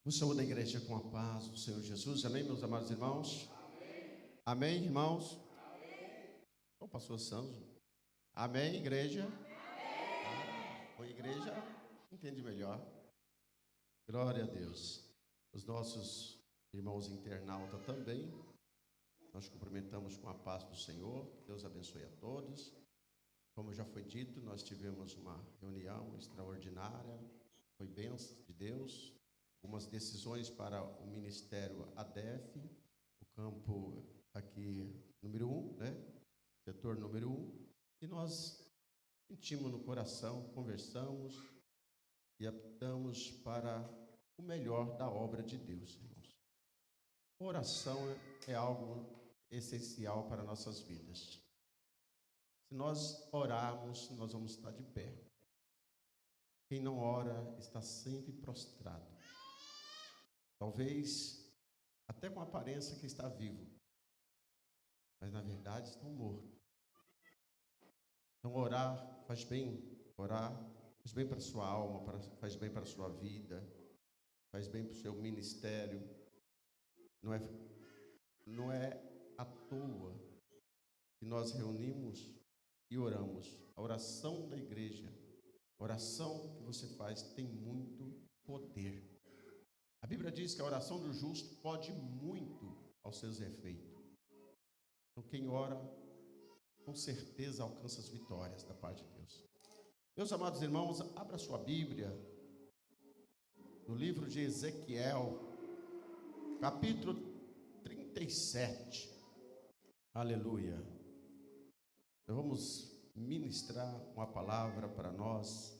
Vos saúdo da igreja com a paz do Senhor Jesus. Amém, meus amados irmãos? Amém, amém irmãos? Amém. O pastor Sanzo. Amém, igreja? Amém. Oi, igreja? Entende melhor. Glória a Deus. Os nossos irmãos internautas também. Nós cumprimentamos com a paz do Senhor. Deus abençoe a todos. Como já foi dito, nós tivemos uma reunião extraordinária. Foi bênção de Deus. Algumas decisões para o Ministério ADEF, o campo aqui número 1, né? Setor número 1. E nós sentimos no coração, conversamos e optamos para o melhor da obra de Deus, irmãos. Oração é algo essencial para nossas vidas. Se nós orarmos, nós vamos estar de pé. Quem não ora está sempre prostrado. Talvez até com a aparência que está vivo, mas na verdade estão mortos. Então orar faz bem, orar faz bem para a sua alma, faz bem para a sua vida, faz bem para o seu ministério. Não é à toa que nós reunimos e oramos. A oração da igreja, a oração que você faz tem muito poder. A Bíblia diz que a oração do justo pode muito aos seus efeitos. Então, quem ora, com certeza alcança as vitórias da parte de Deus. Meus amados irmãos, abra sua Bíblia no livro de Ezequiel, capítulo 37. Aleluia. Nós vamos ministrar uma palavra para nós.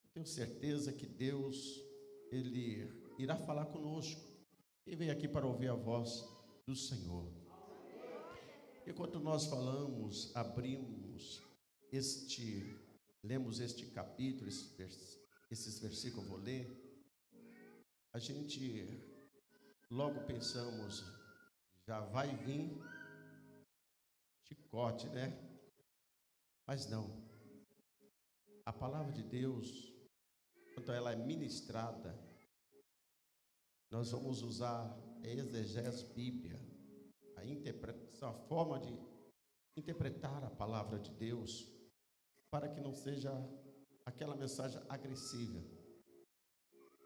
Eu tenho certeza que Deus, Ele irá falar conosco. Quem veio aqui para ouvir a voz do Senhor? Enquanto nós falamos, lemos este capítulo, esses versículos eu vou ler, a gente logo pensamos, já vai vir chicote, né? Mas não. A palavra de Deus, quando ela é ministrada, nós vamos usar a exegese bíblia, a interpretação, a forma de interpretar a palavra de Deus, para que não seja aquela mensagem agressiva.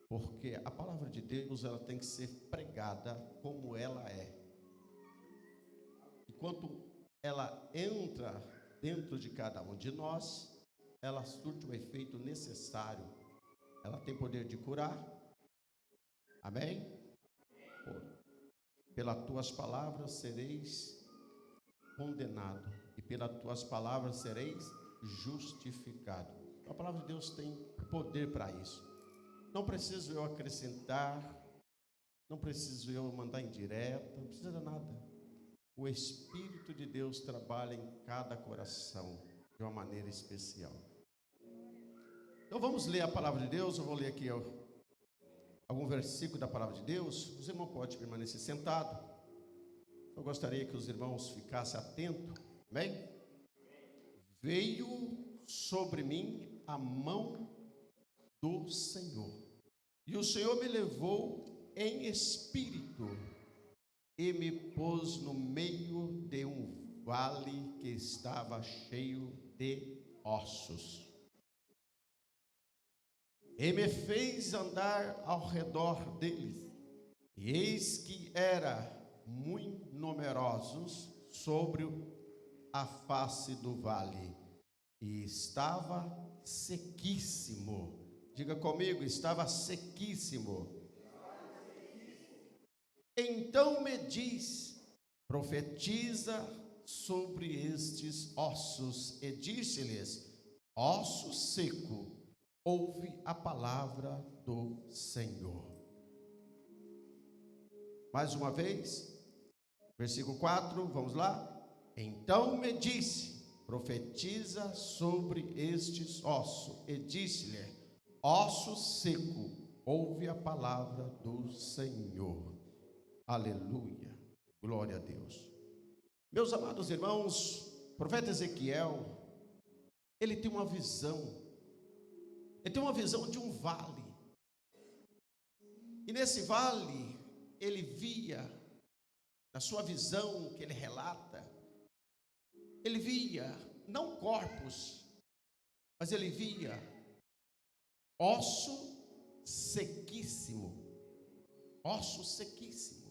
Porque a palavra de Deus, ela tem que ser pregada como ela é. Enquanto ela entra dentro de cada um de nós, ela surte o efeito necessário. Ela tem poder de curar. Amém? Pelas tuas palavras sereis condenado, e pelas tuas palavras sereis justificado. A palavra de Deus tem poder para isso. Não preciso eu acrescentar, não preciso eu mandar indireta, não precisa de nada. O Espírito de Deus trabalha em cada coração de uma maneira especial. Então vamos ler a palavra de Deus. Eu vou ler aqui algum versículo da palavra de Deus. Os irmãos podem permanecer sentados. Eu gostaria que os irmãos ficassem atentos. Amém? Veio sobre mim a mão do Senhor, e o Senhor me levou em espírito e me pôs no meio de um vale que estava cheio de ossos. E me fez andar ao redor deles, e eis que era muito numerosos sobre a face do vale, e estava sequíssimo. Diga comigo, estava sequíssimo. Então me diz, profetiza sobre estes ossos, e disse-lhes: osso seco, ouve a palavra do Senhor. Mais uma vez, versículo 4, vamos lá. Então me disse, profetiza sobre estes ossos, e disse-lhe: osso seco, ouve a palavra do Senhor. Aleluia, glória a Deus. Meus amados irmãos, o profeta Ezequiel, ele tem uma visão. Ele tem uma visão de um vale. E nesse vale, ele via, na sua visão que ele relata, ele via não corpos, mas ele via osso sequíssimo. Osso sequíssimo.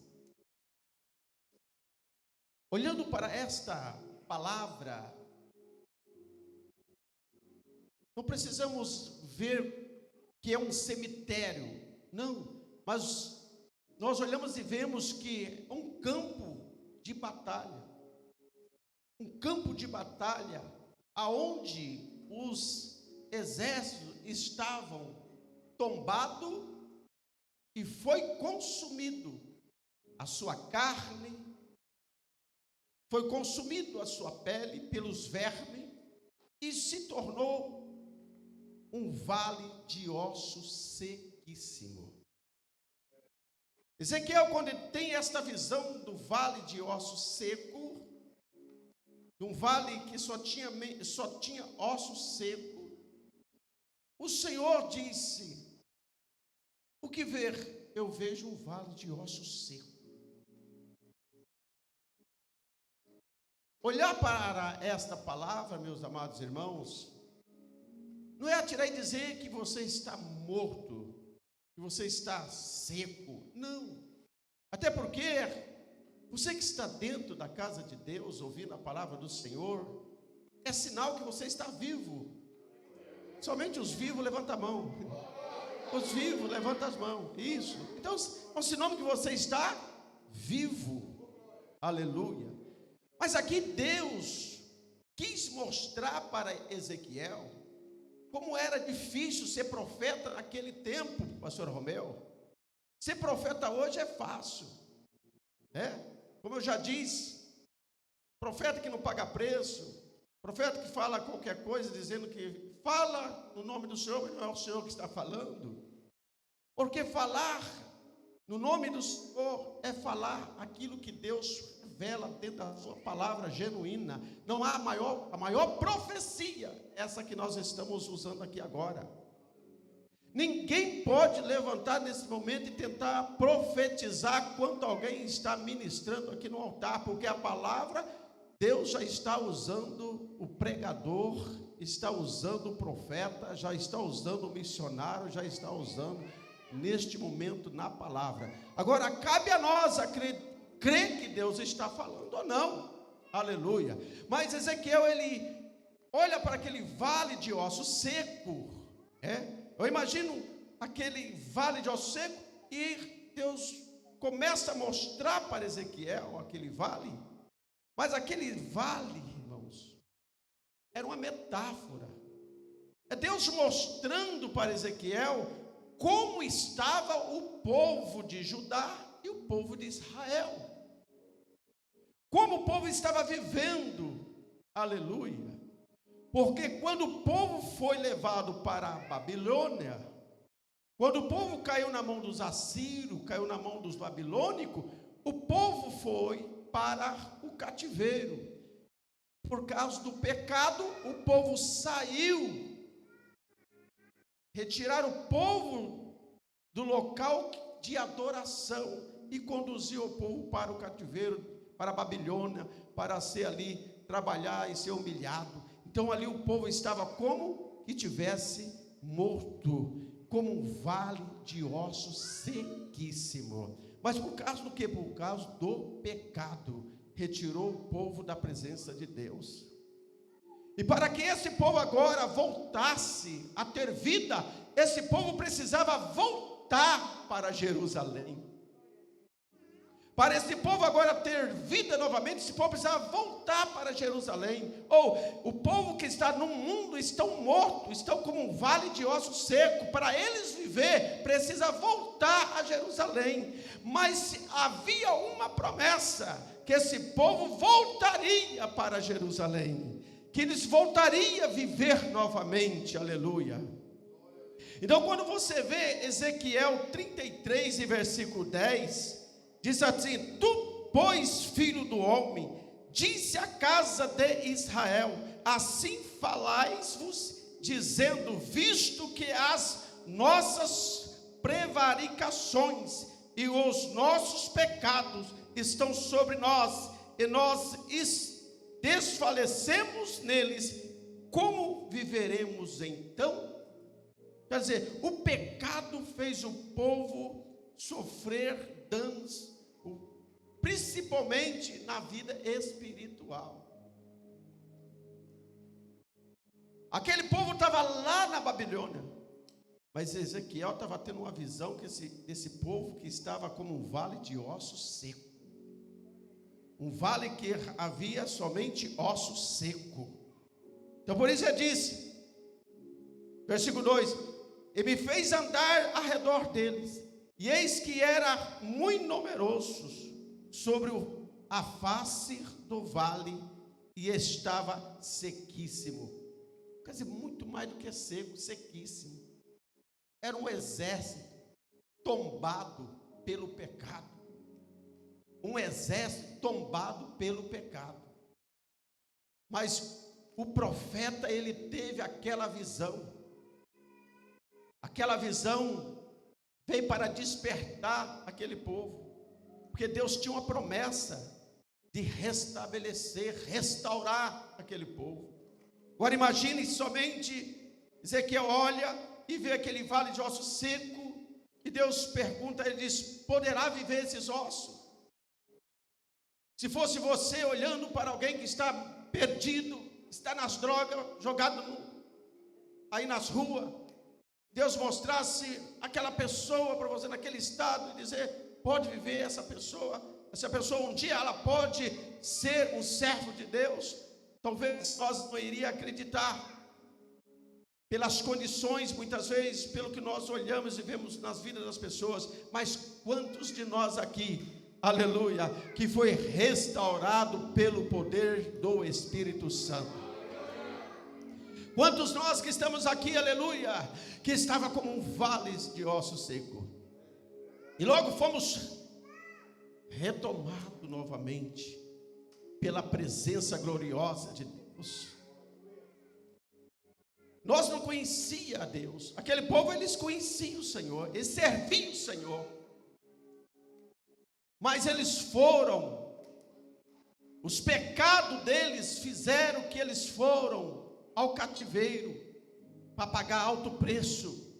Olhando para esta palavra, não precisamos ver que é um cemitério, não, mas nós olhamos e vemos que é um campo de batalha. Um campo de batalha aonde os exércitos estavam tombados e foi consumido a sua carne, foi consumido a sua pele pelos vermes e se tornou um vale de ossos sequíssimo. Ezequiel, quando ele tem esta visão do vale de ossos seco, de um vale que só tinha ossos seco, o Senhor disse: o que ver? Eu vejo um vale de ossos seco. Olhar para esta palavra, meus amados irmãos, não é atirar e dizer que você está morto, que você está seco. Não. Até porque você que está dentro da casa de Deus, ouvindo a palavra do Senhor, é sinal que você está vivo. Somente os vivos levantam a mão. Os vivos levantam as mãos. Isso. Então, é um sinal que você está vivo. Aleluia. Mas aqui Deus quis mostrar para Ezequiel como era difícil ser profeta naquele tempo, pastor Romeu. Ser profeta hoje é fácil. Como eu já disse, profeta que não paga preço, profeta que fala qualquer coisa dizendo que fala no nome do Senhor, mas não é o Senhor que está falando. Porque falar no nome do Senhor é falar aquilo que Deus revela dentro da sua palavra genuína. Não há a maior profecia, essa que nós estamos usando aqui agora. Ninguém pode levantar nesse momento e tentar profetizar quanto alguém está ministrando aqui no altar, porque a palavra, Deus já está usando o pregador, está usando o profeta, já está usando o missionário, já está usando neste momento na palavra. Agora, cabe a nós crer que Deus está falando ou não. Aleluia. Mas Ezequiel, ele olha para aquele vale de osso seco. Eu imagino aquele vale de osso seco e Deus começa a mostrar para Ezequiel aquele vale. Mas aquele vale, irmãos, era uma metáfora. É Deus mostrando para Ezequiel como estava o povo de Judá e o povo de Israel. Como o povo estava vivendo. Aleluia. Porque quando o povo foi levado para a Babilônia, quando o povo caiu na mão dos assírios, caiu na mão dos babilônicos, o povo foi para o cativeiro. Por causa do pecado, o povo saiu. Retiraram o povo do local de adoração e conduziu o povo para o cativeiro, para a Babilônia, para ser ali, trabalhar e ser humilhado. Então ali o povo estava como que tivesse morto, como um vale de ossos sequíssimo. Mas por causa do quê? Por causa do pecado, retirou o povo da presença de Deus. E para que esse povo agora voltasse a ter vida, esse povo precisava voltar para Jerusalém. Para esse povo agora ter vida novamente, esse povo precisava voltar para Jerusalém. Ou o povo que está no mundo estão mortos, estão como um vale de ossos seco. Para eles viver, precisa voltar a Jerusalém. Mas havia uma promessa, que esse povo voltaria para Jerusalém, que eles voltariam a viver novamente. Aleluia. Então quando você vê Ezequiel 33 e versículo 10, diz assim: tu, pois, filho do homem, disse à casa de Israel, assim falais-vos, dizendo, visto que as nossas prevaricações, e os nossos pecados estão sobre nós, e nós desfalecemos neles, como viveremos então? Quer dizer, o pecado fez o povo sofrer danos, principalmente na vida espiritual. Aquele povo estava lá na Babilônia, mas Ezequiel estava tendo uma visão que esse povo que estava como um vale de ossos seco, um vale que havia somente osso seco. Então por isso ele disse, versículo 2: e me fez andar ao redor deles, e eis que eram muito numerosos sobre a face do vale, e estava sequíssimo. Quer dizer, muito mais do que seco, sequíssimo. Era um exército tombado pelo pecado. Um exército tombado pelo pecado. Mas o profeta, ele teve aquela visão. Aquela visão veio para despertar aquele povo. Porque Deus tinha uma promessa de restabelecer, restaurar aquele povo. Agora imagine somente, Ezequiel olha e vê aquele vale de ossos seco, e Deus pergunta, ele diz, poderá viver esses ossos? Se fosse você olhando para alguém que está perdido, está nas drogas, jogado aí nas ruas, Deus mostrasse aquela pessoa para você naquele estado, e dizer, pode viver essa pessoa um dia ela pode ser um servo de Deus. Talvez nós não iríamos acreditar, pelas condições, muitas vezes, pelo que nós olhamos e vemos nas vidas das pessoas, mas quantos de nós aqui, aleluia, que foi restaurado pelo poder do Espírito Santo? Quantos nós que estamos aqui, aleluia, que estava como um vale de osso seco, e logo fomos retomados novamente, pela presença gloriosa de Deus. Nós não conhecíamos a Deus. Aquele povo, eles conheciam o Senhor, eles serviam o Senhor, mas eles foram, os pecados deles fizeram que eles foram ao cativeiro, para pagar alto preço,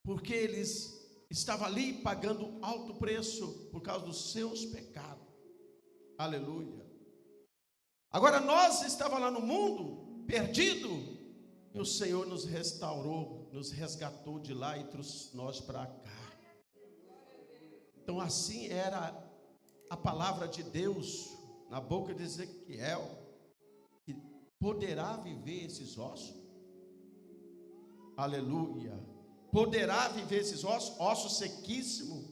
porque eles estavam ali pagando alto preço, por causa dos seus pecados, aleluia. Agora nós estávamos lá no mundo, perdido, e o Senhor nos restaurou, nos resgatou de lá e trouxe nós para cá. Então assim era a palavra de Deus na boca de Ezequiel, que poderá viver esses ossos? Aleluia. Poderá viver esses ossos? Ossos sequíssimos.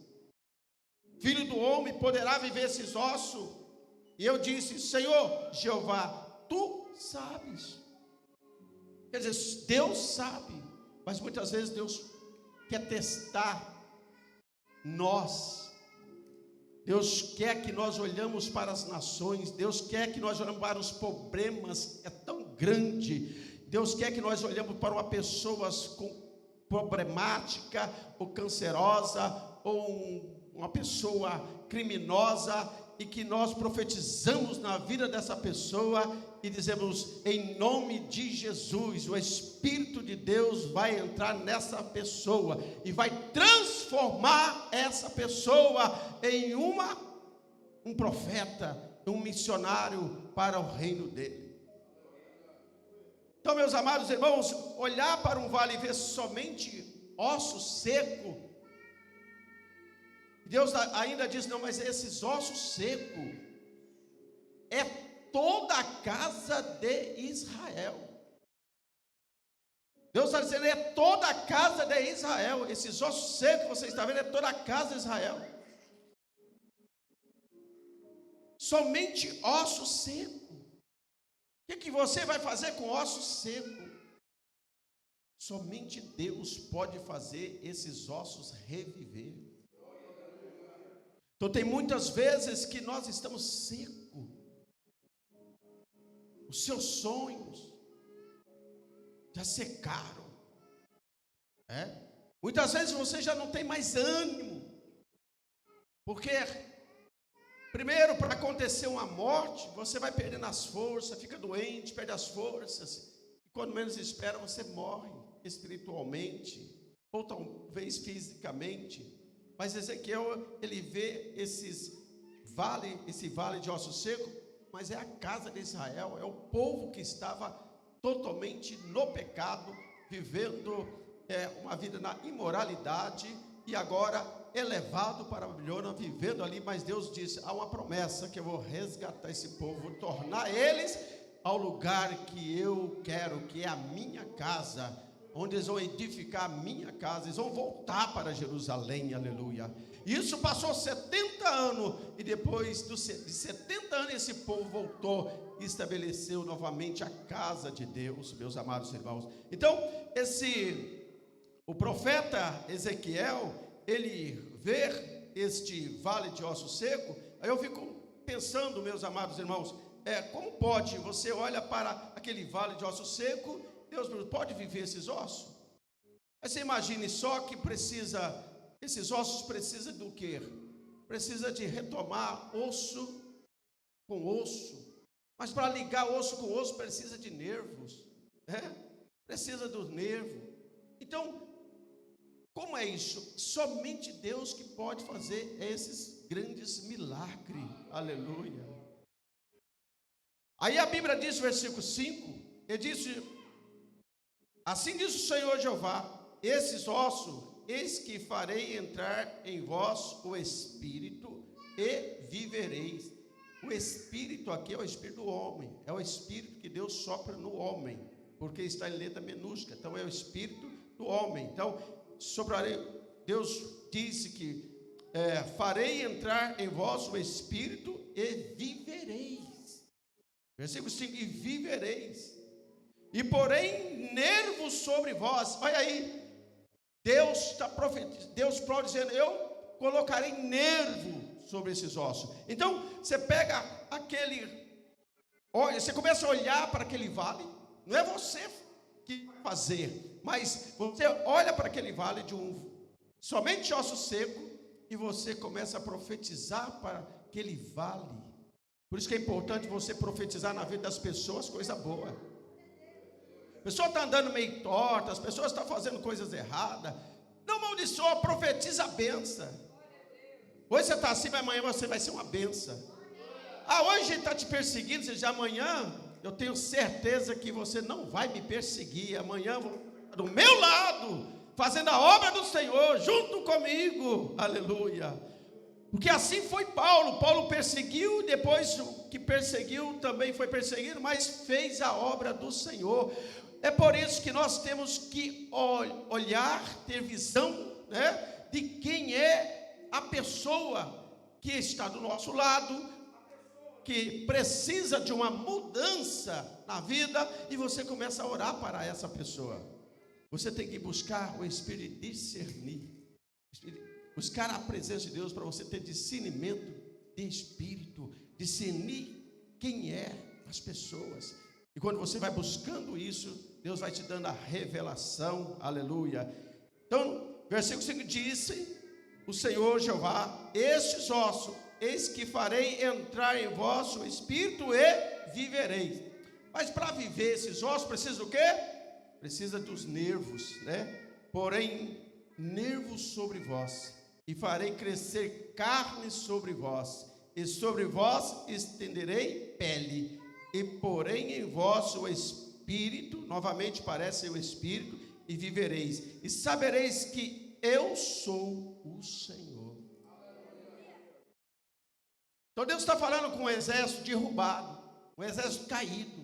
Filho do homem, poderá viver esses ossos? E eu disse, Senhor, Jeová, tu sabes. Quer dizer, Deus sabe, mas muitas vezes Deus quer testar nós. Deus quer que nós olhamos para as nações, Deus quer que nós olhemos para os problemas, é tão grande. Deus quer que nós olhemos para uma pessoa com problemática, ou cancerosa, ou uma pessoa criminosa, e que nós profetizamos na vida dessa pessoa e dizemos, em nome de Jesus, o Espírito de Deus vai entrar nessa pessoa e vai transformar essa pessoa em um profeta, um missionário para o reino dele. Então, meus amados irmãos, olhar para um vale e ver somente osso seco, Deus ainda diz, não, mas esses ossos secos é toda a casa de Israel. Deus está dizendo, é toda a casa de Israel. Esses ossos secos que você está vendo, é toda a casa de Israel. Somente osso seco. O que você vai fazer com osso seco? Somente Deus pode fazer esses ossos reviver. Então tem muitas vezes que nós estamos secos. Os seus sonhos já secaram. Muitas vezes você já não tem mais ânimo, porque primeiro, para acontecer uma morte, você vai perdendo as forças, fica doente, perde as forças, e quando menos espera, você morre espiritualmente, ou talvez fisicamente. Mas Ezequiel, ele vê esse vale de ossos secos, mas é a casa de Israel, é o povo que estava totalmente no pecado, vivendo uma vida na imoralidade, e agora elevado para a Babilônia, vivendo ali. Mas Deus disse: há uma promessa que eu vou resgatar esse povo, vou tornar eles ao lugar que eu quero, que é a minha casa, onde eles vão edificar a minha casa, eles vão voltar para Jerusalém, aleluia. Isso passou 70 anos, e depois de 70 anos esse povo voltou e estabeleceu novamente a casa de Deus, meus amados irmãos. Então, o profeta Ezequiel, ele vê este vale de ossos secos. Aí eu fico pensando, meus amados irmãos, como pode, você olha para aquele vale de ossos secos, Deus pode viver esses ossos? Aí você imagine só que esses ossos precisam do quê? Precisa de retomar osso com osso, mas para ligar osso com osso precisa de nervos, precisa dos nervos. Então, como é isso? Somente Deus que pode fazer esses grandes milagres, aleluia. Aí a Bíblia diz, versículo 5, ele disse: assim diz o Senhor Jeová, esses ossos, eis que farei entrar em vós o Espírito, e vivereis. O Espírito aqui é o Espírito do homem, é o Espírito que Deus sopra no homem, porque está em letra minúscula, então é o Espírito do homem. Então, soprarei, Deus disse que farei entrar em vós o Espírito, e vivereis. Versículo 5, e vivereis, e porém nervos sobre vós. Olha aí, Deus está profetizando, Deus pode dizer: eu colocarei nervo sobre esses ossos. Então, você pega olha, você começa a olhar para aquele vale, não é você que vai fazer, mas você olha para aquele vale somente osso seco, e você começa a profetizar para aquele vale. Por isso que é importante você profetizar na vida das pessoas coisa boa. A pessoa está andando meio torta, as pessoas estão fazendo coisas erradas, não amaldiçoa, profetiza a benção. Hoje você está assim, mas amanhã você vai ser uma benção. Hoje ele está te perseguindo, seja amanhã, eu tenho certeza que você não vai me perseguir. Amanhã eu vou estar do meu lado, fazendo a obra do Senhor, junto comigo, aleluia. Porque assim foi Paulo perseguiu, depois o que perseguiu também foi perseguido, mas fez a obra do Senhor. É por isso que nós temos que olhar, ter visão, de quem é a pessoa que está do nosso lado, que precisa de uma mudança na vida, e você começa a orar para essa pessoa. Você tem que buscar o Espírito de discernir, buscar a presença de Deus, para você ter discernimento de espírito, discernir quem é as pessoas. E quando você vai buscando isso, Deus vai te dando a revelação, aleluia. Então, versículo 5 disse o Senhor Jeová: estes ossos, eis que farei entrar em vós o Espírito, e vivereis. Mas para viver esses ossos, precisa do quê? Precisa dos nervos, Porém, nervos sobre vós, e farei crescer carne sobre vós, e sobre vós estenderei pele, e porém em vós o Espírito, novamente parece o Espírito, e vivereis, e sabereis que eu sou o Senhor. Então Deus está falando com um exército derrubado, um exército caído,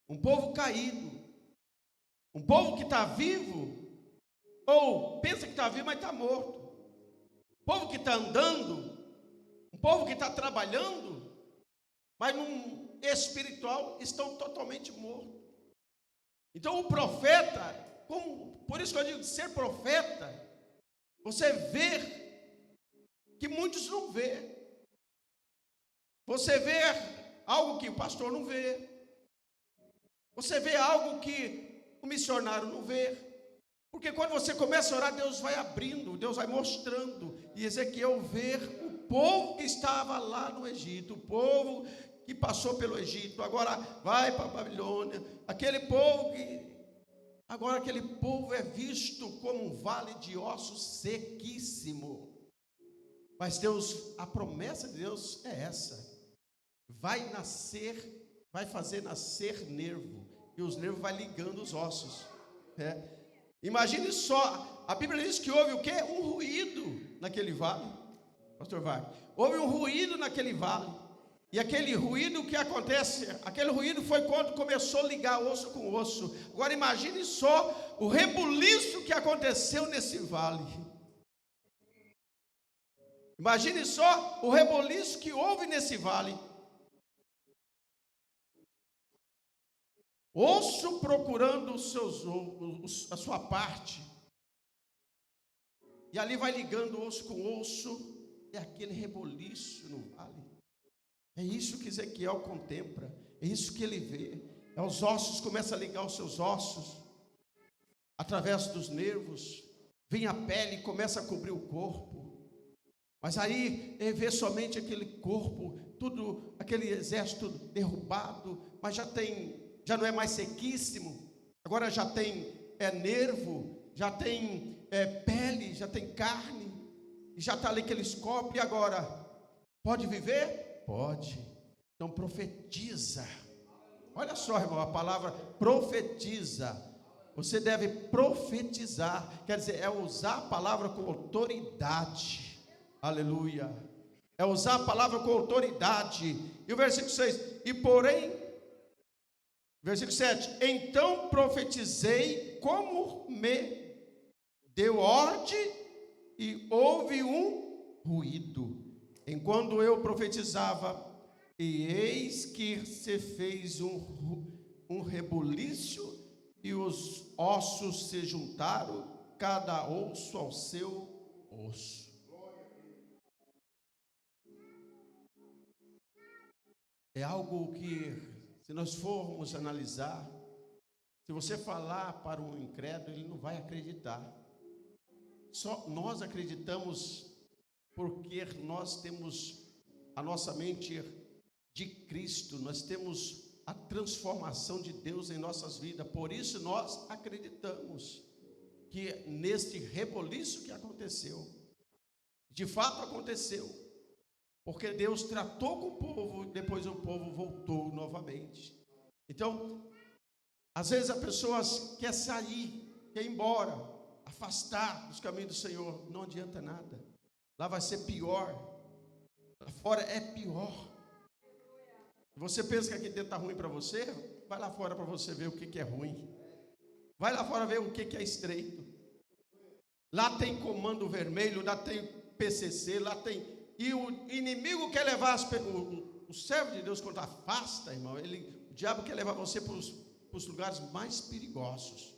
um povo caído, um povo que está vivo, ou pensa que está vivo, mas está morto. Um povo que está andando, um povo que está trabalhando, mas no espiritual estão totalmente mortos. Então o profeta, por isso que eu digo, ser profeta, você vê que muitos não vê. Você vê algo que o pastor não vê. Você vê algo que o missionário não vê. Porque quando você começa a orar, Deus vai abrindo, Deus vai mostrando. E Ezequiel vê o povo que estava lá no Egito, o povo que passou pelo Egito, agora vai para a Babilônia, aquele povo é visto como um vale de ossos sequíssimo. Mas Deus, a promessa de Deus é essa: vai fazer nascer nervo, e os nervos vai ligando os ossos. Imagine só, a Bíblia diz que houve o quê? Um ruído naquele vale, pastor Wagner. Houve um ruído naquele vale, e aquele ruído, o que acontece? Aquele ruído foi quando começou a ligar osso com osso. Agora imagine só o rebuliço que aconteceu nesse vale. Imagine só o rebuliço que houve nesse vale. Osso procurando a sua parte, e ali vai ligando osso com osso, é aquele reboliço no vale. É isso que Ezequiel contempla, é isso que ele vê. Os ossos começam a ligar os seus ossos, através dos nervos, vem a pele e começa a cobrir o corpo. Mas aí ele vê somente aquele corpo, tudo, aquele exército derrubado, mas já não é mais sequíssimo, agora já tem nervo, já tem pele, já tem carne, e já está ali aqueles corpos. E agora, pode viver? Pode. Então profetiza. Olha só, irmão, a palavra profetiza. Você deve profetizar, quer dizer, é usar a palavra com autoridade. Aleluia. É usar a palavra com autoridade. E o versículo 6, e porém, versículo 7, então profetizei como me deu ordem, e houve um ruído, enquanto eu profetizava, e eis que se fez um rebuliço, e os ossos se juntaram, cada osso ao seu osso. É algo que, se nós formos analisar, se você falar para um incrédulo, ele não vai acreditar. Só nós acreditamos porque nós temos a nossa mente de Cristo, nós temos a transformação de Deus em nossas vidas. Por isso nós acreditamos que neste reboliço que aconteceu, de fato aconteceu. Porque Deus tratou com o povo, depois o povo voltou novamente. Então, às vezes a pessoa quer sair, quer ir embora, afastar dos caminhos do Senhor. Não adianta nada. Lá vai ser pior. Lá fora é pior. Você pensa que aqui dentro está ruim para você? Vai lá fora para você ver o que é ruim. Vai lá fora ver o que é estreito. Lá tem comando vermelho, lá tem PCC, lá tem... E o inimigo quer levar o servo de Deus, quando afasta, irmão, o diabo quer levar você para os lugares mais perigosos.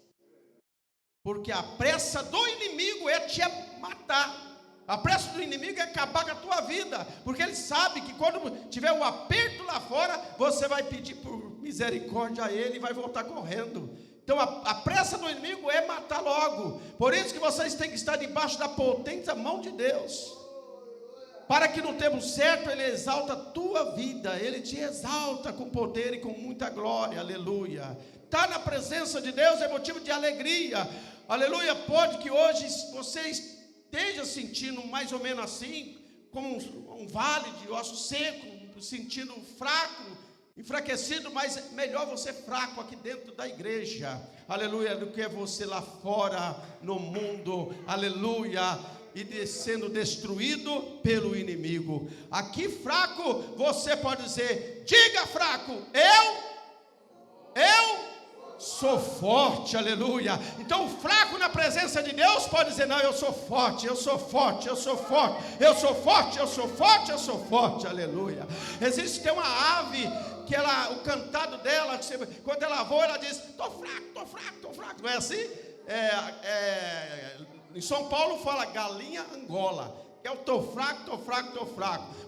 Porque a pressa do inimigo é te matar. A pressa do inimigo é acabar com a tua vida. Porque ele sabe que quando tiver um aperto lá fora, você vai pedir por misericórdia a ele e vai voltar correndo. Então a pressa do inimigo é matar logo. Por isso que vocês têm que estar debaixo da potente mão de Deus. Para que no tempo certo ele exalta a tua vida, ele te exalta com poder e com muita glória, aleluia. Estar na presença de Deus é motivo de alegria, aleluia. Pode que hoje você esteja sentindo mais ou menos assim, como um vale de osso seco, sentindo fraco, enfraquecido, mas é melhor você fraco aqui dentro da igreja, aleluia, do que você lá fora no mundo, aleluia, e sendo destruído pelo inimigo. Aqui fraco, você pode dizer, diga fraco, eu sou forte, aleluia. Então o fraco na presença de Deus pode dizer, não, eu sou forte, eu sou forte, eu sou forte, eu sou forte, eu sou forte, eu sou forte, aleluia. Tem uma ave que o cantado dela, quando ela voa, ela diz, tô fraco, não é assim? Em São Paulo fala galinha Angola. Eu estou fraco,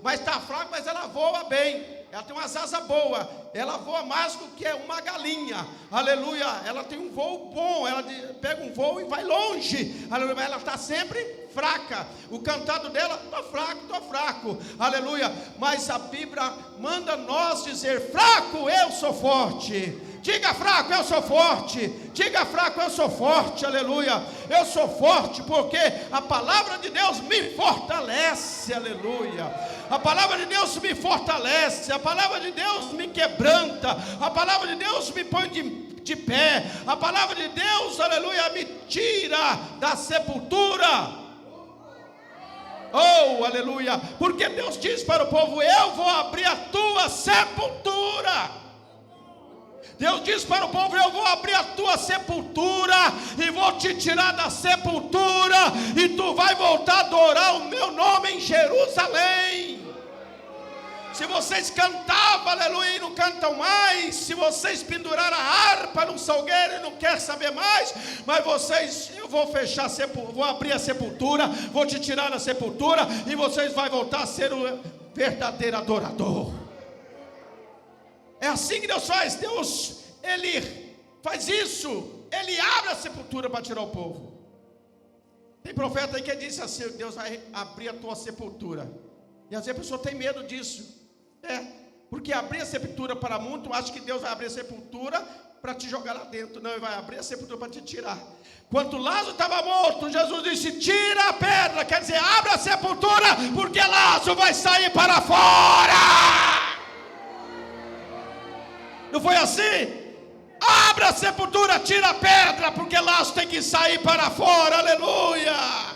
mas está fraco, mas ela voa bem, ela tem umas asas boas, ela voa mais do que uma galinha, aleluia, ela tem um voo bom, ela pega um voo e vai longe, aleluia, mas ela está sempre fraca, o cantado dela, estou fraco, aleluia, mas a Bíblia manda nós dizer, fraco, eu sou forte. Diga fraco, eu sou forte. Diga fraco, eu sou forte, aleluia. Eu sou forte porque a palavra de Deus me fortalece, aleluia. A palavra de Deus me fortalece, a palavra de Deus me quebranta, a palavra de Deus me põe de pé, a palavra de Deus, aleluia, me tira da sepultura. Oh, aleluia, porque Deus diz para o povo, eu vou abrir a tua sepultura. Deus diz para o povo, eu vou abrir a tua sepultura, e vou te tirar da sepultura, e tu vai voltar a adorar o meu nome em Jerusalém. Se vocês cantavam, aleluia, e não cantam mais, se vocês penduraram a harpa no salgueiro e não querem saber mais, mas vocês, eu vou fechar, vou abrir a sepultura, vou te tirar da sepultura, e vocês vão voltar a ser o verdadeiro adorador. É assim que Deus faz. Deus, Ele faz isso. Ele abre a sepultura para tirar o povo. Tem profeta aí que disse assim, Deus vai abrir a tua sepultura. E às vezes a pessoa tem medo disso. Porque abrir a sepultura para muito, acha que Deus vai abrir a sepultura para te jogar lá dentro. Não, Ele vai abrir a sepultura para te tirar. Quando Lázaro estava morto, Jesus disse, tira a pedra. Quer dizer, abre a sepultura, porque Lázaro vai sair para fora. Não foi assim? Abre a sepultura, tira a pedra, porque Lázaro tem que sair para fora, aleluia.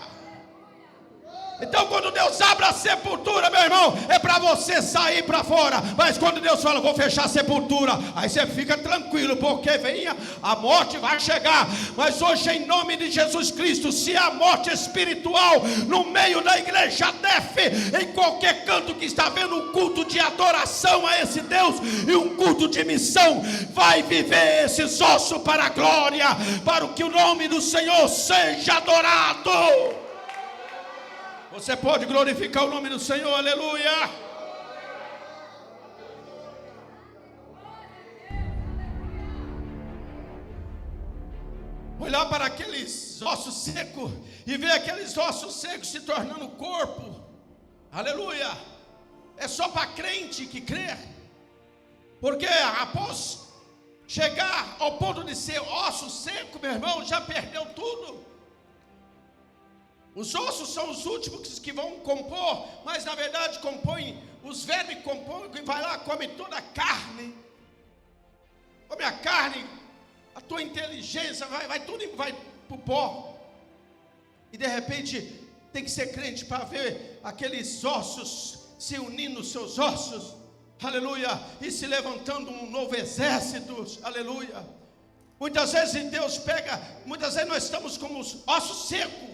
Então quando Deus abre a sepultura, meu irmão, é para você sair para fora. Mas quando Deus fala, vou fechar a sepultura, aí você fica tranquilo, porque venha, a morte vai chegar. Mas hoje, em nome de Jesus Cristo, se a morte espiritual no meio da igreja deve, em qualquer canto que está vendo um culto de adoração a esse Deus, e um culto de missão, vai viver esses ossos para a glória, para que o nome do Senhor seja adorado. Você pode glorificar o nome do Senhor, aleluia. Olhar para aqueles ossos secos e ver aqueles ossos secos se tornando corpo, aleluia. É só para crente que crê, porque após chegar ao ponto de ser osso seco, meu irmão, já perdeu tudo. Os ossos são os últimos que vão compor, mas na verdade compõem, os vermes compõem, e vai lá, come toda a carne, come a carne, a tua inteligência, vai tudo, vai para o pó. E de repente tem que ser crente para ver aqueles ossos se unindo os seus ossos, aleluia, e se levantando um novo exército, aleluia. Muitas vezes Deus pega, muitas vezes nós estamos como os ossos secos.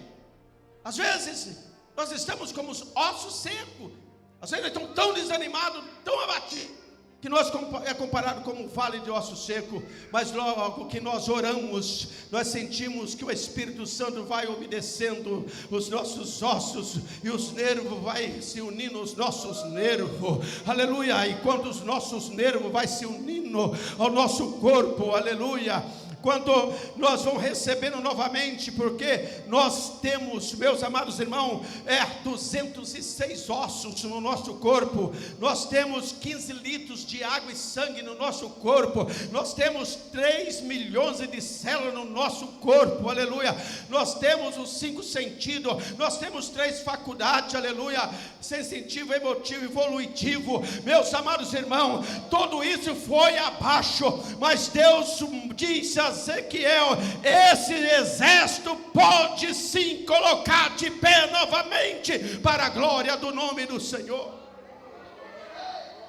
Às vezes, nós estamos como os ossos secos. Às vezes, nós estamos tão desanimados, tão abatidos, que nós é comparado como um vale de osso seco. Mas logo que nós oramos, nós sentimos que o Espírito Santo vai obedecendo os nossos ossos, e os nervos vai se unindo aos nossos nervos, aleluia. E quando os nossos nervos vai se unindo ao nosso corpo, aleluia, quando nós vamos recebendo novamente, porque nós temos, meus amados irmãos, 206 ossos no nosso corpo, nós temos 15 litros de água e sangue no nosso corpo, nós temos 3 milhões de células no nosso corpo, aleluia, nós temos os 5 sentidos, nós temos 3 faculdades, aleluia, sensitivo, emotivo e volutivo. Meus amados irmãos, tudo isso foi abaixo, mas Deus disse a Ezequiel, esse exército pode sim colocar de pé novamente, para a glória do nome do Senhor,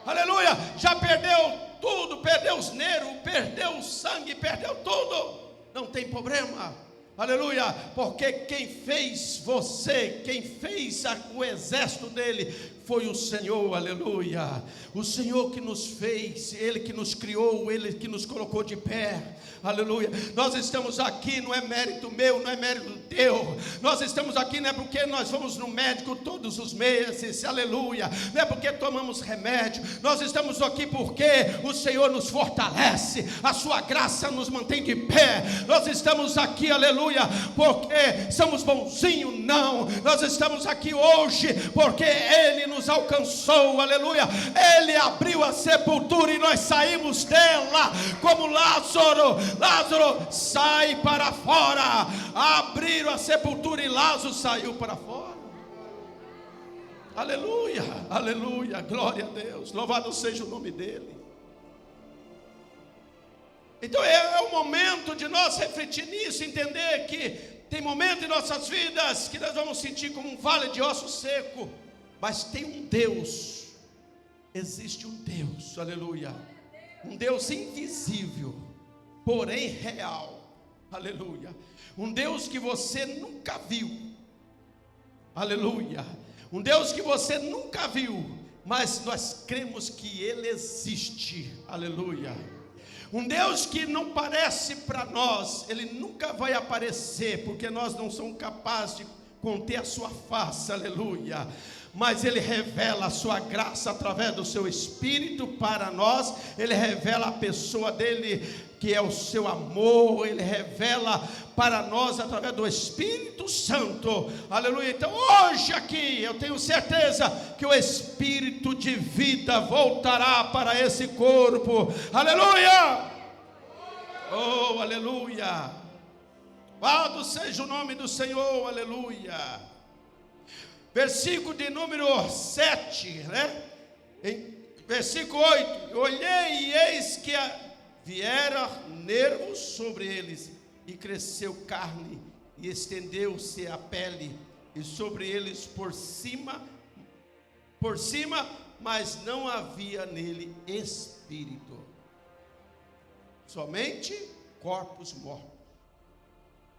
aleluia. Já perdeu tudo, perdeu os nervos, perdeu o sangue, perdeu tudo, não tem problema, aleluia, porque quem fez você, quem fez o exército dele, foi o Senhor, aleluia. O Senhor que nos fez, Ele que nos criou, Ele que nos colocou de pé, aleluia. Nós estamos aqui, não é mérito meu, não é mérito teu. Nós estamos aqui não é porque nós vamos no médico todos os meses, aleluia. Não é porque tomamos remédio. Nós estamos aqui porque o Senhor nos fortalece, a sua graça nos mantém de pé. Nós estamos aqui, aleluia, porque somos bonzinhos, não. Nós estamos aqui hoje porque Ele nos alcançou, aleluia. Ele abriu a sepultura e nós saímos dela, como Lázaro, sai para fora. Abriram a sepultura e Lázaro saiu para fora. Aleluia, aleluia, glória a Deus, louvado seja o nome dele. Então é o momento de nós refletir nisso, entender que tem momentos em nossas vidas que nós vamos sentir como um vale de osso seco, mas tem um Deus, existe um Deus, aleluia, um Deus invisível, porém real, aleluia, um Deus que você nunca viu, aleluia, um Deus que você nunca viu, mas nós cremos que Ele existe, aleluia. Um Deus que não parece para nós, Ele nunca vai aparecer, porque nós não somos capazes de conter a sua face, aleluia. Mas Ele revela a sua graça através do seu Espírito para nós. Ele revela a pessoa dele, que é o seu amor. Ele revela para nós através do Espírito Santo, aleluia. Então hoje aqui eu tenho certeza que o Espírito de vida voltará para esse corpo, aleluia, oh aleluia, louvado seja o nome do Senhor, aleluia. Versículo de número 7, né? Em versículo 8: olhei e eis que vieram nervos sobre eles, e cresceu carne, e estendeu-se a pele, e sobre eles por cima, mas não havia nele espírito, somente corpos mortos,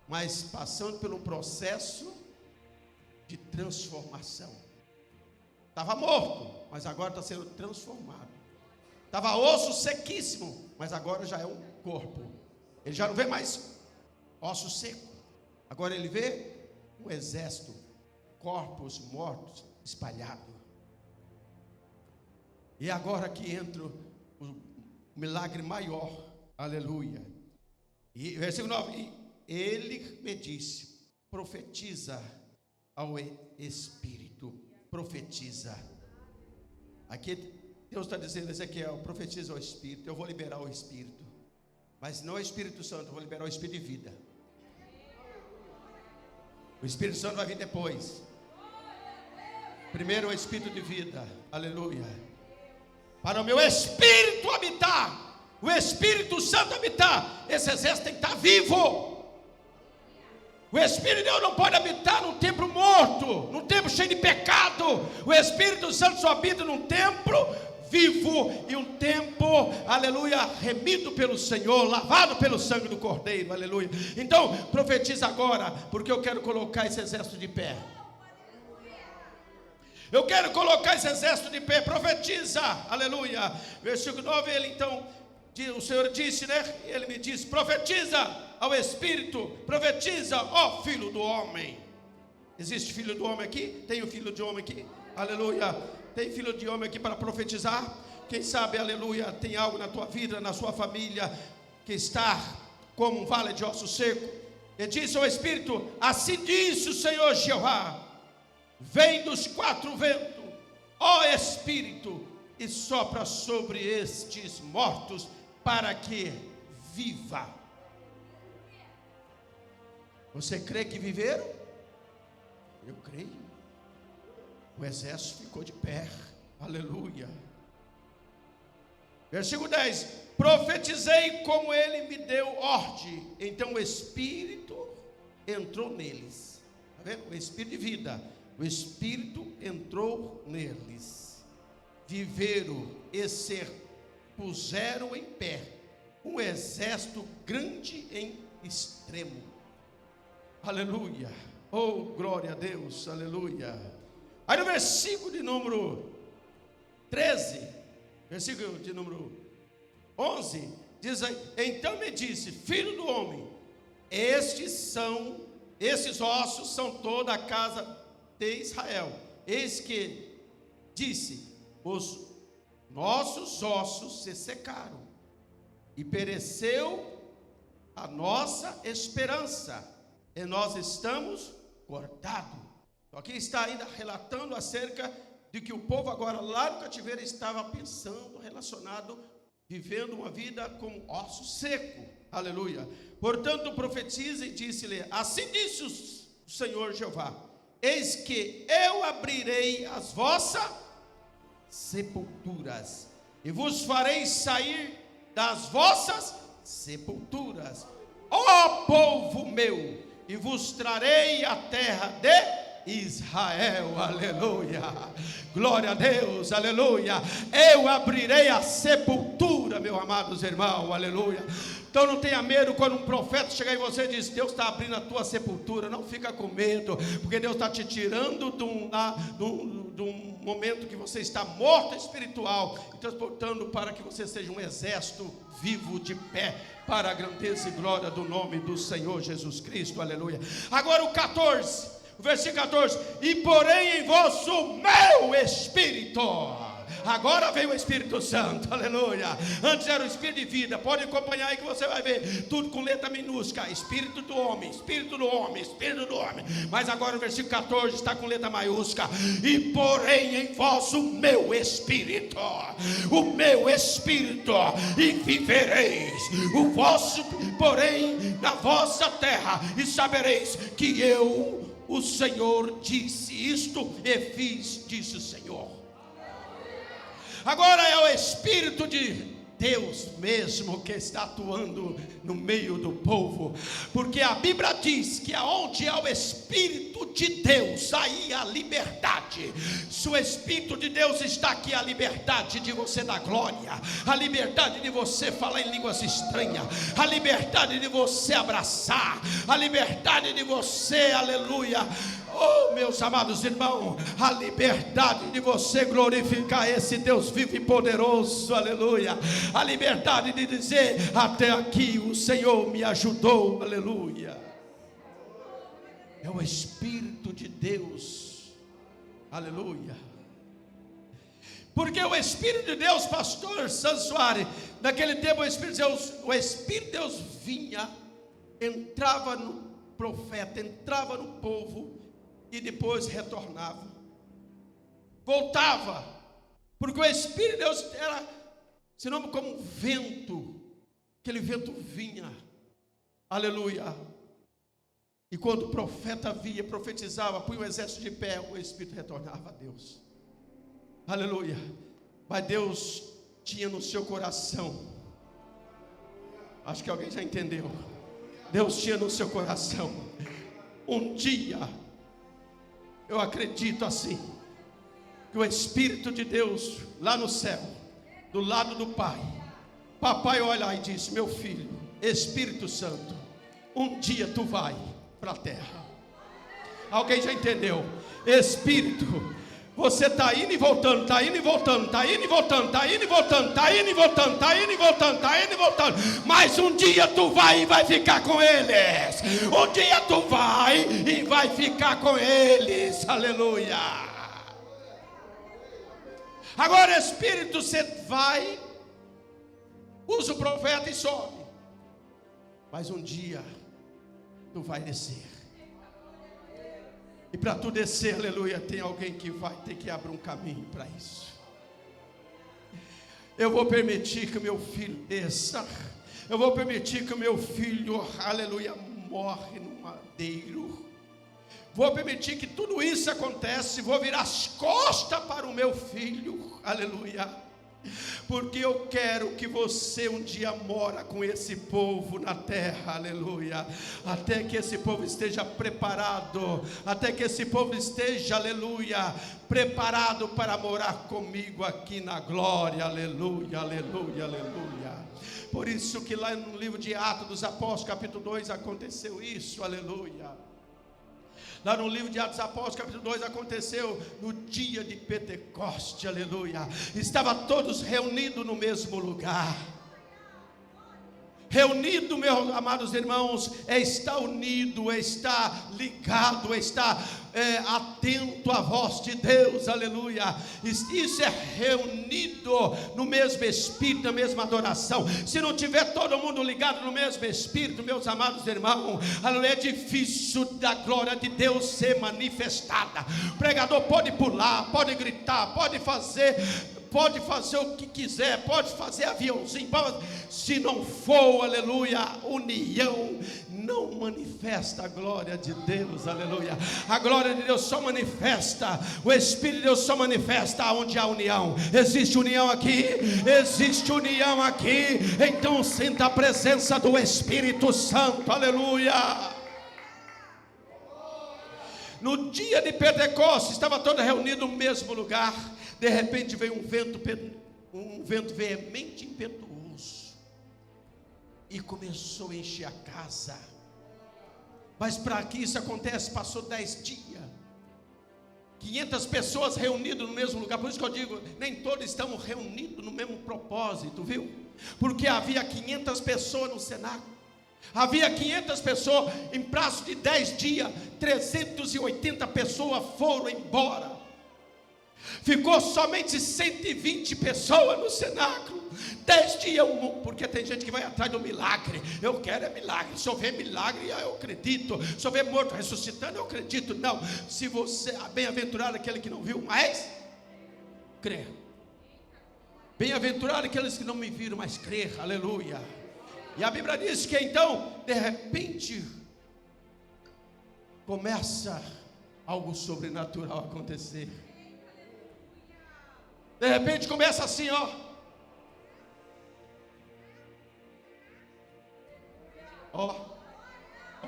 mas passando por um processo de transformação. Estava morto, mas agora está sendo transformado. Estava osso sequíssimo, mas agora já é um corpo. Ele já não vê mais osso seco, agora ele vê um exército, corpos mortos espalhados. E agora que entra o milagre maior, aleluia. E versículo 9: e ele me disse, profetiza ao Espírito, profetiza. Aqui Deus está dizendo, Ezequiel, profetiza ao Espírito. Eu vou liberar o Espírito, mas não é o Espírito Santo, eu vou liberar o Espírito de vida. O Espírito Santo vai vir depois. Primeiro o Espírito de vida, aleluia. Para o meu Espírito habitar, o Espírito Santo habitar, esse exército tem que estar vivo. O Espírito de Deus não pode habitar num templo morto, num templo cheio de pecado. O Espírito Santo só habita num templo vivo, e um templo, aleluia, remido pelo Senhor, lavado pelo sangue do Cordeiro, aleluia. Então profetiza agora, porque eu quero colocar esse exército de pé. Eu quero colocar esse exército de pé. Profetiza, aleluia. Versículo 9, ele então, o Senhor disse, né? Ele me disse, profetiza ao Espírito, profetiza, ó filho do homem. Existe filho do homem aqui? Tem o filho de homem aqui? Aleluia. Tem filho de homem aqui para profetizar? Quem sabe, aleluia, tem algo na tua vida, na sua família, que está como um vale de osso seco. E disse ao Espírito, assim disse o Senhor Jeová, vem dos quatro ventos, ó Espírito, e sopra sobre estes mortos, para que viva. Você crê que viveram? Eu creio. O exército ficou de pé, aleluia. Versículo 10: profetizei como ele me deu ordem, então o Espírito entrou neles. Está vendo? O Espírito de vida, o Espírito entrou neles, viveram e se puseram em pé, um exército grande em extremo. Aleluia. Oh, glória a Deus, aleluia. Aí no versículo de número 13, versículo de número 11, diz aí: então me disse, filho do homem, esses ossos são toda a casa de Israel. Eis que disse: os nossos ossos se secaram e pereceu a nossa esperança, e nós estamos cortados. Aqui está ainda relatando acerca de que o povo agora lá no cativeiro estava pensando, relacionado, vivendo uma vida com osso seco. Aleluia. Portanto profetiza e disse-lhe: assim disse o Senhor Jeová: eis que eu abrirei as vossas sepulturas e vos farei sair das vossas sepulturas, ó povo meu, e vos trarei a terra de Israel. Aleluia, glória a Deus, aleluia. Eu abrirei a sepultura, meus amados irmãos, aleluia. Então não tenha medo quando um profeta chegar em você e diz: Deus está abrindo a tua sepultura. Não fica com medo, porque Deus está te tirando de um momento que você está morto espiritual e transportando para que você seja um exército vivo de pé para a grandeza e glória do nome do Senhor Jesus Cristo, aleluia. Agora o 14, o versículo 14: e porém em vós o meu espírito. Agora veio o Espírito Santo, aleluia. Antes era o Espírito de vida. Pode acompanhar aí que você vai ver tudo com letra minúscula: Espírito do homem, Espírito do homem, Espírito do homem. Mas agora o versículo 14 está com letra maiúscula: e porém em vós o meu Espírito, e vivereis o vosso, porém na vossa terra, e sabereis que eu, o Senhor, disse isto e fiz, disse o Senhor. Agora é o Espírito de Deus mesmo que está atuando no meio do povo, porque a Bíblia diz que aonde é o Espírito de Deus, aí a liberdade. Se o Espírito de Deus está aqui, a liberdade de você dar glória, a liberdade de você falar em línguas estranhas, a liberdade de você abraçar, a liberdade de você, aleluia. Oh, meus amados irmãos, a liberdade de você glorificar esse Deus vivo e poderoso, aleluia. A liberdade de dizer: até aqui o Senhor me ajudou, aleluia. É o Espírito de Deus, aleluia. Porque o Espírito de Deus, pastor Santos Soares, naquele tempo o Espírito de Deus vinha, entrava no profeta, entrava no povo, e depois retornava, voltava, porque o Espírito de Deus era sinônimo como um vento. Aquele vento vinha, aleluia, e quando o profeta via, profetizava, punha o exército de pé, o Espírito retornava a Deus, aleluia. Mas Deus tinha no seu coração, acho que alguém já entendeu, Deus tinha no seu coração, um dia, eu acredito assim, que o Espírito de Deus lá no céu, do lado do Pai, papai olha e disse: meu filho, Espírito Santo, um dia tu vai para a terra. Alguém já entendeu? Espírito, você está indo e voltando, está indo e voltando, está indo e voltando, está indo e voltando, está indo e voltando, está indo e voltando, está indo e voltando, mas um dia tu vai e vai ficar com eles. Um dia tu vai e vai ficar com eles, aleluia. Agora Espírito, você vai, usa o profeta e sobe, mas um dia tu vai descer. E para tu descer, aleluia, tem alguém que vai ter que abrir um caminho para isso. Eu vou permitir que o meu filho desça. Eu vou permitir que o meu filho, aleluia, morre no madeiro. Vou permitir que tudo isso acontece. Vou virar as costas para o meu filho, aleluia. Porque eu quero que você um dia mora com esse povo na terra, aleluia. Até que esse povo esteja preparado, até que esse povo esteja, aleluia, preparado para morar comigo aqui na glória, aleluia, aleluia, aleluia. Por isso que lá no livro de Atos dos Apóstolos, capítulo 2, aconteceu isso, aleluia. Lá no livro de Atos dos Apóstolos, capítulo 2, aconteceu no dia de Pentecoste, aleluia. Estava todos reunidos no mesmo lugar. Reunido, meus amados irmãos, é estar unido, é estar ligado, é estar atento à voz de Deus, aleluia. Isso é reunido no mesmo Espírito, na mesma adoração. Se não tiver todo mundo ligado no mesmo Espírito, meus amados irmãos, aleluia, é difícil da glória de Deus ser manifestada. O pregador pode pular, pode gritar, pode fazer o que quiser, pode fazer aviãozinho, se não for, aleluia, união, não manifesta a glória de Deus, aleluia. A glória de Deus só manifesta, o Espírito de Deus só manifesta onde há união. Existe união aqui, existe união aqui, então sinta a presença do Espírito Santo, aleluia. No dia de Pentecostes, estava todo reunido no mesmo lugar. De repente veio um vento veemente e impetuoso, e começou a encher a casa. Mas para que isso acontece, passou 10 dias, 500 pessoas reunidas no mesmo lugar. Por isso que eu digo, nem todos estão reunidos no mesmo propósito, viu? Porque havia 500 pessoas no cenáculo. Havia 500 pessoas, em prazo de 10 dias, 380 pessoas foram embora. Ficou somente 120 pessoas no cenáculo. 10 dias, porque tem gente que vai atrás do milagre. Eu quero é milagre. Se eu ver milagre, eu acredito. Se eu ver morto ressuscitando, eu acredito. Não, se você, bem-aventurado aquele que não viu, mas crê. Bem-aventurado aqueles que não me viram, mas crê. Aleluia. E a Bíblia diz que então, de repente, começa algo sobrenatural a acontecer. De repente começa assim, ó. Ó.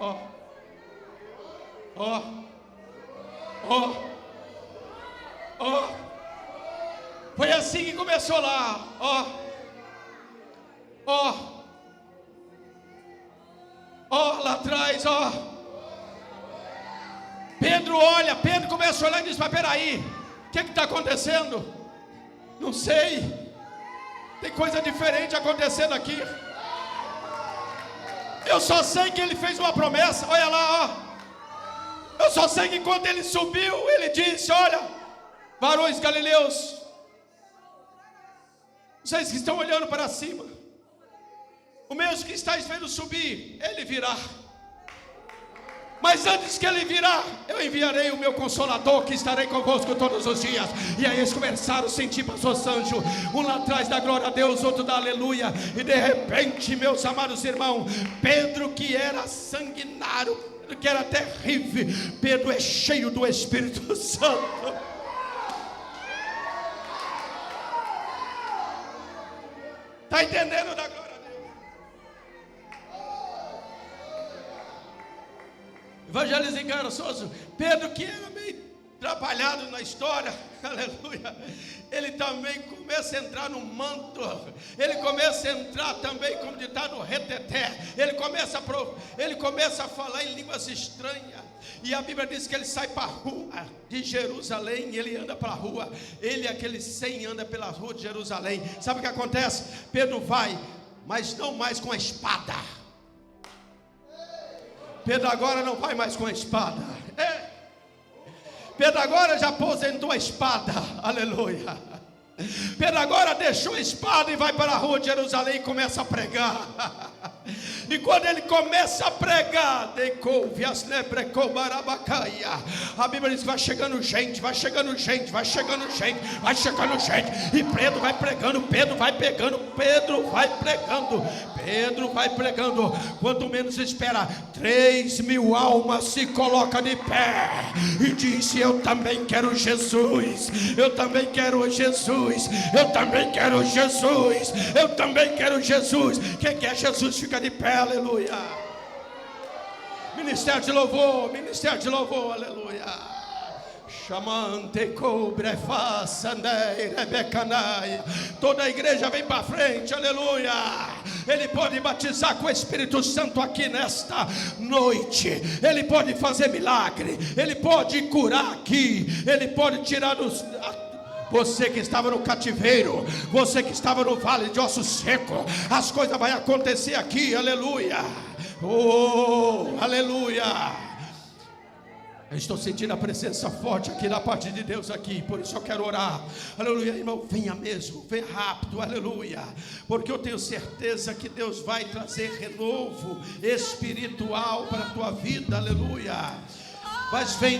Ó. Ó. Ó. Ó. Foi assim que começou lá. Ó. Ó. Ó, lá atrás, ó. Pedro olha, Pedro começa a olhar e diz: mas peraí, o que está acontecendo? Não sei, tem coisa diferente acontecendo aqui. Eu só sei que ele fez uma promessa, olha lá, ó. Eu só sei que quando ele subiu, ele disse: olha, varões galileus, vocês que estão olhando para cima, o mesmo que estáis vendo subir, ele virá. Mas antes que ele virá, eu enviarei o meu Consolador, que estarei convosco todos os dias. E aí eles começaram a sentir, pastor Sancho, um lá atrás da glória a Deus, outro da aleluia. E de repente, meus amados irmãos, Pedro, que era sanguinário, que era terrível, Pedro é cheio do Espírito Santo. Está entendendo da glória? Evangelista embaraçoso, Pedro, que era meio atrapalhado na história, aleluia, ele também começa a entrar no manto, ele começa a entrar também, como está no reteté, ele começa a falar em línguas estranhas, e a Bíblia diz que ele sai para a rua de Jerusalém, ele anda para a rua, ele, aquele 100, anda pela rua de Jerusalém. Sabe o que acontece? Pedro vai, mas não mais com a espada. Pedro agora não vai mais com a espada. Pedro agora já aposentou a espada. Aleluia. Pedro agora deixou a espada e vai para a rua de Jerusalém e começa a pregar. E quando ele começa a pregar, a Bíblia diz que vai chegando gente, vai chegando gente, vai chegando gente, vai chegando gente. E Pedro vai pregando, Pedro vai pegando, Pedro vai pregando, Pedro vai pregando. Quanto menos espera, 3.000 almas se colocam de pé e disse: eu também quero Jesus, eu também quero Jesus, eu também quero Jesus, eu também quero Jesus. Quem quer Jesus fica de pé, aleluia. Ministério de louvor, aleluia. Chamante cobre faça, toda a igreja vem para frente, aleluia. Ele pode batizar com o Espírito Santo aqui nesta noite. Ele pode fazer milagre. Ele pode curar aqui. Ele pode tirar os... Você que estava no cativeiro, você que estava no vale de ossos secos, as coisas vão acontecer aqui, aleluia. Oh, aleluia. Eu estou sentindo a presença forte aqui da parte de Deus aqui, por isso eu quero orar. Aleluia, irmão, venha mesmo, venha rápido, aleluia. Porque eu tenho certeza que Deus vai trazer renovo espiritual para a tua vida, aleluia. Mas vem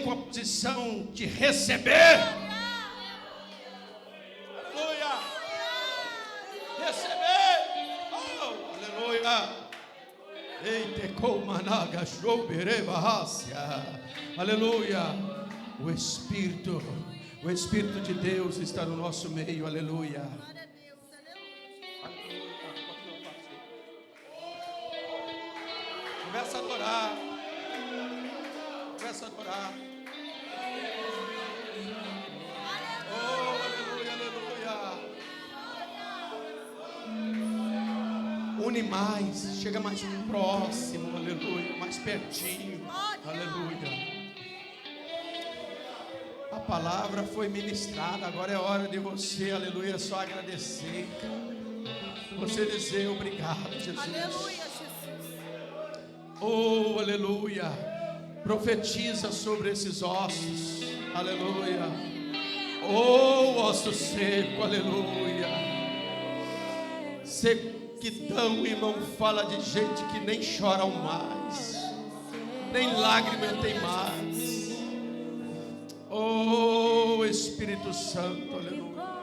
com a posição de receber. Aleluia. Receber. Oh, aleluia. Aleluia. O Espírito de Deus está no nosso meio, aleluia. Começa a adorar. Começa a adorar. Oh, aleluia, aleluia. Une mais, chega mais próximo, aleluia, mais pertinho, aleluia. A palavra foi ministrada, agora é hora de você, aleluia, só agradecer. Você dizer obrigado, Jesus. Aleluia, Jesus. Oh, aleluia. Profetiza sobre esses ossos, aleluia. Oh, osso seco, aleluia. Sequidão, irmão, fala de gente que nem choram mais, nem lágrimas tem mais. Oh, Espírito Santo, aleluia.